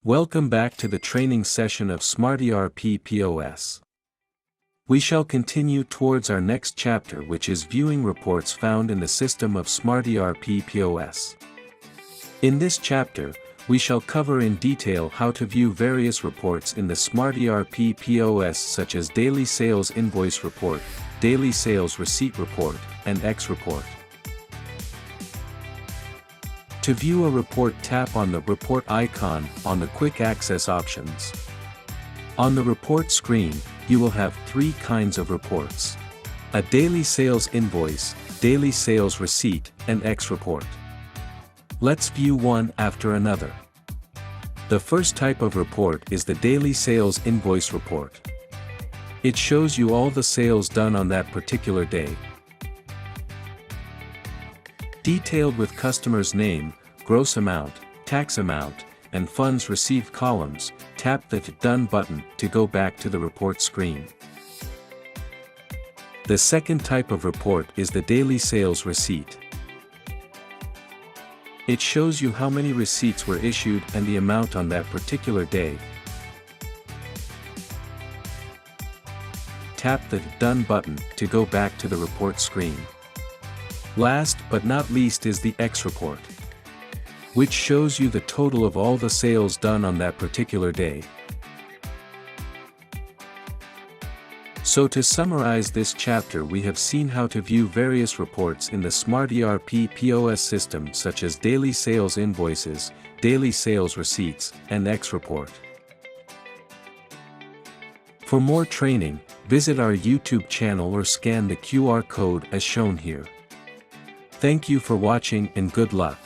Welcome back to the training session of SmartERP POS. We shall continue towards our next chapter, which is viewing reports found in the system of SmartERP POS. In this chapter, we shall cover in detail how to view various reports in the SmartERP POS, such as Daily Sales Invoice Report, Daily Sales Receipt Report, and X Report. To view a report, tap on the report icon on the quick access options. On the report screen, you will have three kinds of reports: a daily sales invoice, daily sales receipt, and X report. Let's view one after another. The first type of report is the daily sales invoice report. It shows you all the sales done on that particular day, detailed with customer's name, gross amount, tax amount, and funds received columns. Tap the Done button to go back to the report screen. The second type of report is the daily sales receipt. It shows you how many receipts were issued and the amount on that particular day. Tap the Done button to go back to the report screen. Last but not least is the X report, which shows you the total of all the sales done on that particular day. So to summarize this chapter, we have seen how to view various reports in the SmartERP POS system, such as daily sales invoices, daily sales receipts, and X report. For more training, visit our YouTube channel or scan the QR code as shown here. Thank you for watching and good luck.